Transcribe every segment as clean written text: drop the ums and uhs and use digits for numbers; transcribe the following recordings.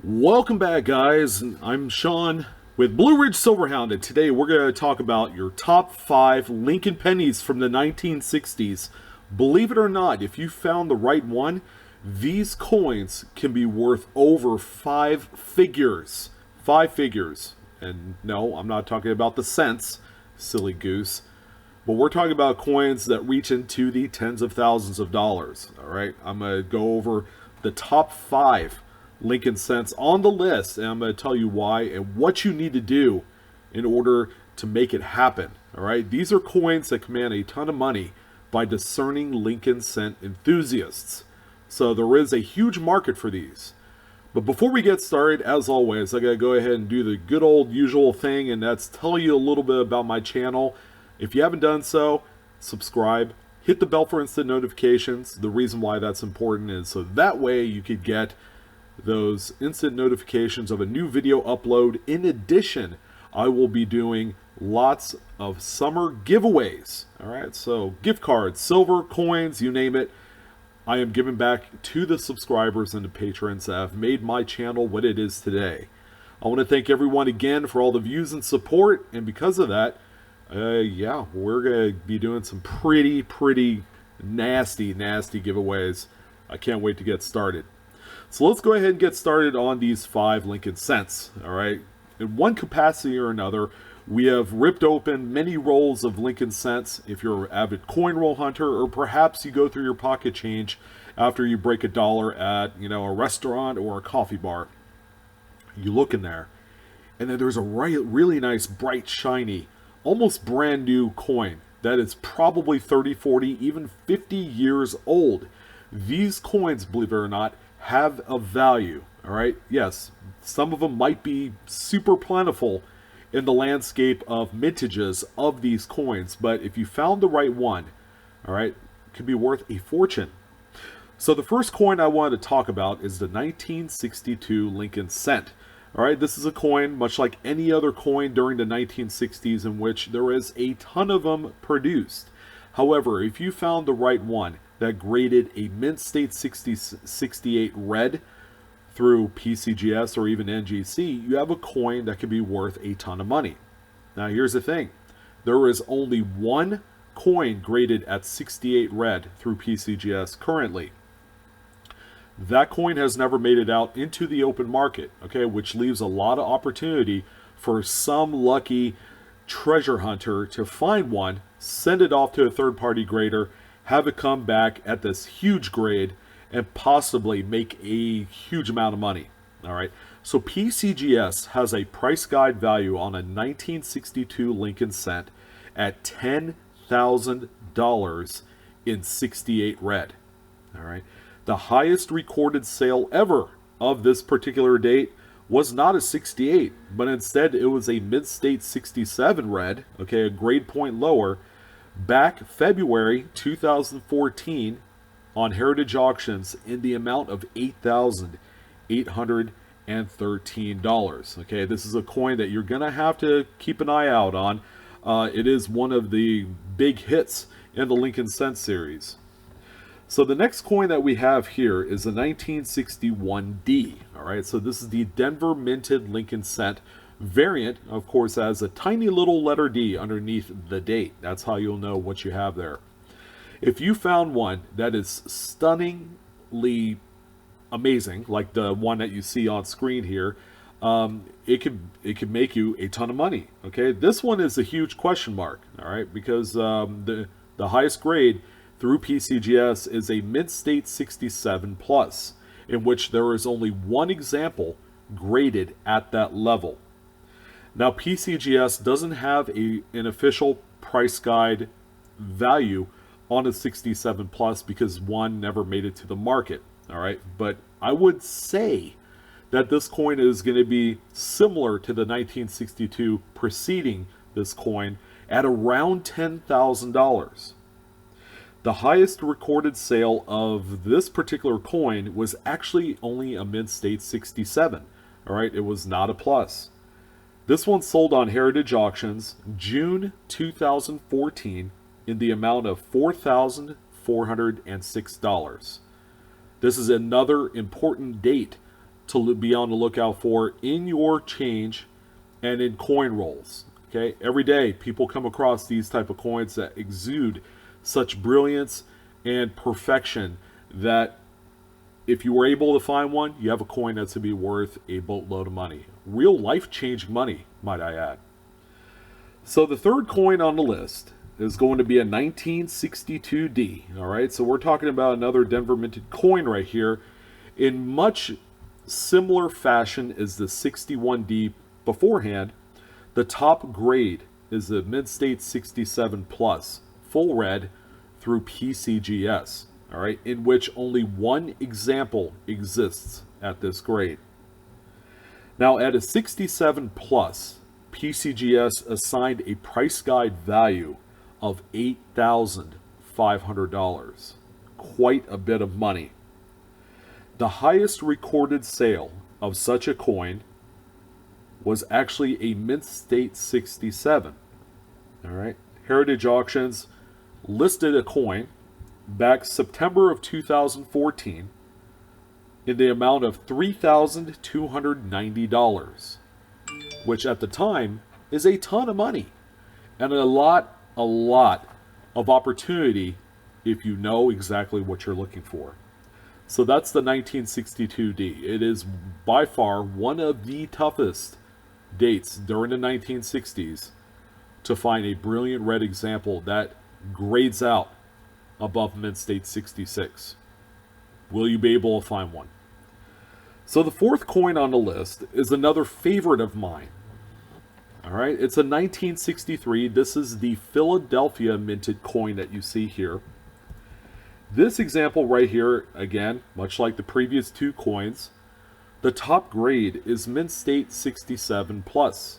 Welcome back, guys. I'm Sean with Blue Ridge Silverhound, and today we're going to talk about your top 5 Lincoln pennies from the 1960s. Believe it or not, if you found the right one, these coins can be worth over 5 figures. 5 figures. And no, I'm not talking about the cents, silly goose. But we're talking about coins that reach into the tens of thousands of dollars. Alright, I'm going to go over the top 5 Lincoln cents on the list, and I'm going to tell you why and what you need to do in order to make it happen. All right, these are coins that command a ton of money by discerning Lincoln cent enthusiasts. So there is a huge market for these. But before we get started, as always, I got to go ahead and do the good old usual thing, and that's tell you a little bit about my channel. If you haven't done so, subscribe. Hit the bell for instant notifications. The reason why that's important is so that way you could get those instant notifications of a new video upload. In addition, I will be doing lots of summer giveaways. All right, so gift cards, silver, coins, you name it. I am giving back to the subscribers and the patrons that have made my channel what it is today. I want to thank everyone again for all the views and support, and because of that, yeah, we're going to be doing some pretty nasty giveaways. I can't wait to get started. So let's go ahead and get started on these 5 Lincoln cents. All right, in one capacity or another, we have ripped open many rolls of Lincoln cents. If you're an avid coin roll hunter, or perhaps you go through your pocket change after you break $1 at a restaurant or a coffee bar, you look in there, and then there's a really nice, bright, shiny, almost brand new coin that is probably 30, 40, even 50 years old. These coins, believe it or not, have a value. All right, yes, some of them might be super plentiful in the landscape of mintages of these coins, but if you found the right one, all right, it could be worth a fortune. So the first coin I wanted to talk about is the 1962 Lincoln cent. All right, this is a coin much like any other coin during the 1960s, in which there is a ton of them produced. However, if you found the right one that graded a mint state 68 red through PCGS or even NGC, you have a coin that could be worth a ton of money. Now here's the thing, there is only one coin graded at 68 red through PCGS currently. That coin has never made it out into the open market, okay, which leaves a lot of opportunity for some lucky treasure hunter to find one, send it off to a third-party grader, have it come back at this huge grade, and possibly make a huge amount of money. All right, so PCGS has a price guide value on a 1962 Lincoln cent at $10,000 in 68 red. All right, the highest recorded sale ever of this particular date was not a 68, but instead it was a mid-state 67 red, okay, a grade point lower, back February 2014 on Heritage Auctions in the amount of $8,813. Okay, this is a coin that you're gonna have to keep an eye out on. It is one of the big hits in the Lincoln cent series. So the next coin that we have here is the 1961D. All right, so this is the Denver minted Lincoln cent variant, of course, has a tiny little letter D underneath the date. That's how you'll know what you have there. If you found one that is stunningly amazing, like the one that you see on screen here, it could make you a ton of money. Okay, this one is a huge question mark. All right, because the highest grade through PCGS is a mid-state 67 plus, in which there is only one example graded at that level. Now, PCGS doesn't have an official price guide value on a 67 plus because one never made it to the market. All right, but I would say that this coin is going to be similar to the 1962 preceding this coin at around $10,000. The highest recorded sale of this particular coin was actually only a mid-state 67. All right, it was not a plus. This one sold on Heritage Auctions June 2014 in the amount of $4,406. This is another important date to be on the lookout for in your change and in coin rolls. Okay, every day people come across these type of coins that exude such brilliance and perfection that if you were able to find one, you have a coin that's to be worth a boatload of money. Real life-changing money, might I add. So the third coin on the list is going to be a 1962D. All right, so we're talking about another Denver minted coin right here in much similar fashion as the 61D beforehand. The top grade is the Mint State 67 Plus, full red through PCGS. All right, in which only one example exists at this grade. Now, at a 67 Plus, PCGS assigned a price guide value of $8,500. Quite a bit of money. The highest recorded sale of such a coin was actually a Mint State 67. All right, Heritage Auctions listed a coin back September of 2014 in the amount of $3,290, which at the time is a ton of money and a lot of opportunity if you know exactly what you're looking for. So that's the 1962D. It is by far one of the toughest dates during the 1960s to find a brilliant red example that grades out above Mint State 66. Will you be able to find one? So the fourth coin on the list is another favorite of mine. All right, it's a 1963. This is the Philadelphia minted coin that you see here. This example right here, again, much like the previous two coins, the top grade is Mint State 67 Plus,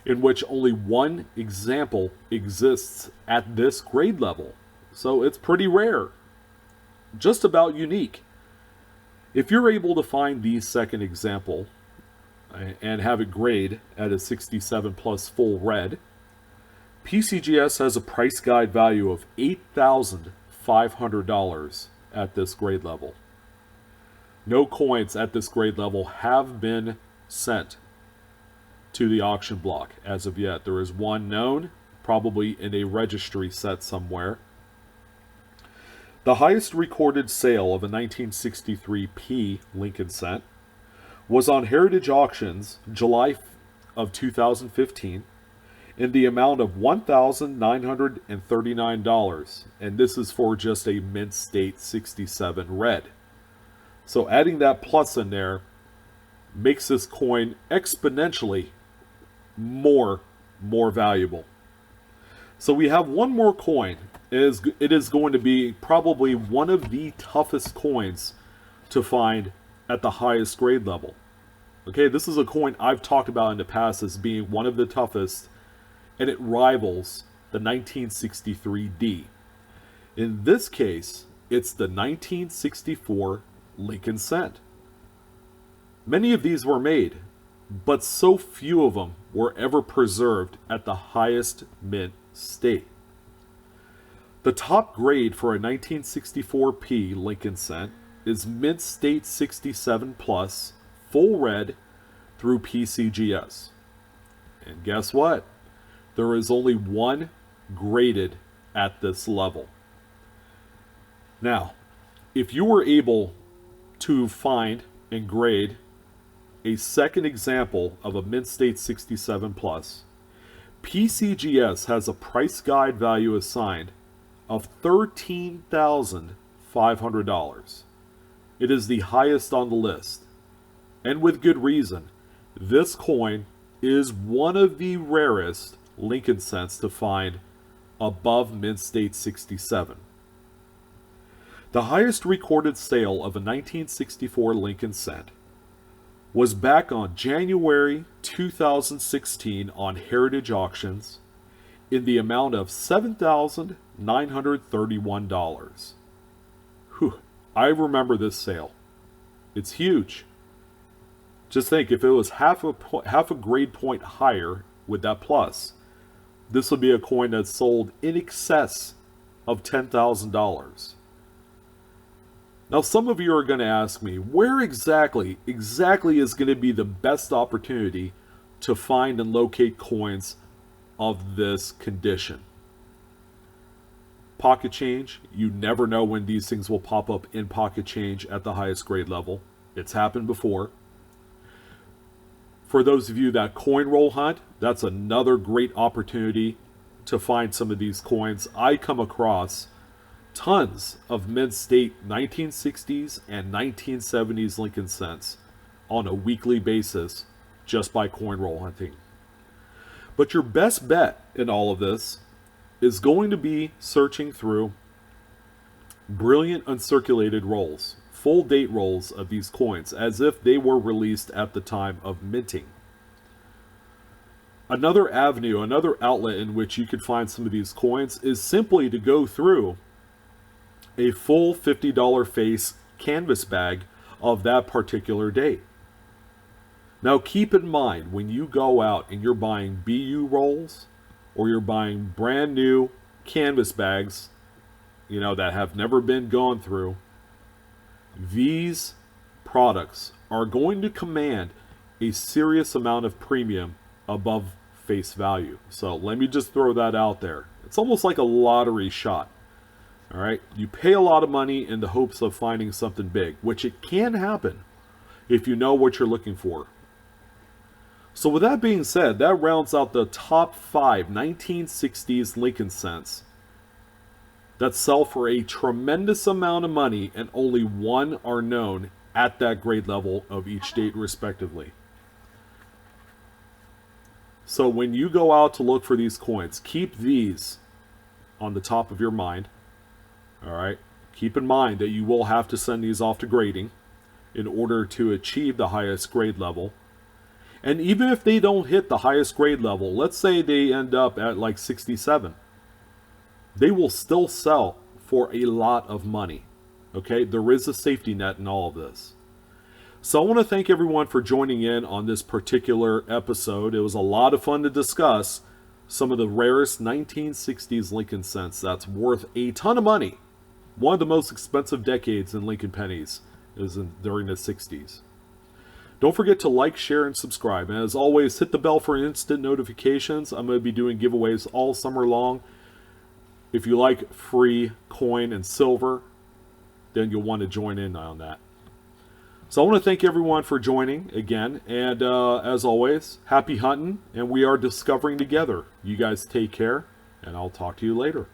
in which only one example exists at this grade level. So it's pretty rare, just about unique. If you're able to find the second example and have it grade at a 67 Plus full red, PCGS has a price guide value of $8,500 at this grade level. No coins at this grade level have been sent to the auction block as of yet. There is one known, probably in a registry set somewhere. The highest recorded sale of a 1963P Lincoln cent was on Heritage Auctions July of 2015 in the amount of $1,939, and this is for just a Mint State 67 red. So adding that plus in there makes this coin exponentially more valuable. So we have one more coin. It is going to be probably one of the toughest coins to find at the highest grade level. Okay, this is a coin I've talked about in the past as being one of the toughest, and it rivals the 1963D. In this case, it's the 1964 Lincoln cent. Many of these were made, but so few of them were ever preserved at the highest mint state. The top grade for a 1964P Lincoln cent is Mint State 67 Plus, full red through PCGS. And guess what? There is only one graded at this level. Now, if you were able to find and grade a second example of a Mint State 67 Plus, PCGS has a price guide value assigned of $13,500. It is the highest on the list, and with good reason. This coin is one of the rarest Lincoln cents to find above Mint State 67. The highest recorded sale of a 1964 Lincoln cent was back on January 2016 on Heritage Auctions in the amount of $7,931. Whew, I remember this sale. It's huge. Just think, if it was half a grade point higher with that plus, this would be a coin that sold in excess of $10,000. Now, some of you are going to ask me, where exactly is going to be the best opportunity to find and locate coins of this condition? Pocket change, you never know when these things will pop up in pocket change at the highest grade level. It's happened before. For those of you that coin roll hunt, that's another great opportunity to find some of these coins. I come across tons of mid-state 1960s and 1970s Lincoln cents on a weekly basis just by coin roll hunting. But your best bet in all of this is going to be searching through brilliant uncirculated rolls, full date rolls of these coins as if they were released at the time of minting. Another avenue, another outlet in which you could find some of these coins is simply to go through a full $50 face canvas bag of that particular date. Now keep in mind, when you go out and you're buying BU rolls or you're buying brand new canvas bags, that have never been gone through, these products are going to command a serious amount of premium above face value. So let me just throw that out there. It's almost like a lottery shot. All right, you pay a lot of money in the hopes of finding something big, which it can happen if you know what you're looking for. So with that being said, that rounds out the top 5 1960s Lincoln cents that sell for a tremendous amount of money, and only one are known at that grade level of each date respectively. So when you go out to look for these coins, keep these on the top of your mind. All right, keep in mind that you will have to send these off to grading in order to achieve the highest grade level. And even if they don't hit the highest grade level, let's say they end up at like 67, they will still sell for a lot of money. Okay, there is a safety net in all of this. So I want to thank everyone for joining in on this particular episode. It was a lot of fun to discuss some of the rarest 1960s Lincoln cents that's worth a ton of money. One of the most expensive decades in Lincoln pennies is during the 60s. Don't forget to like, share, and subscribe. And as always, hit the bell for instant notifications. I'm going to be doing giveaways all summer long. If you like free coin and silver, then you'll want to join in on that. So I want to thank everyone for joining again. And as always, happy hunting. And we are discovering together. You guys take care, and I'll talk to you later.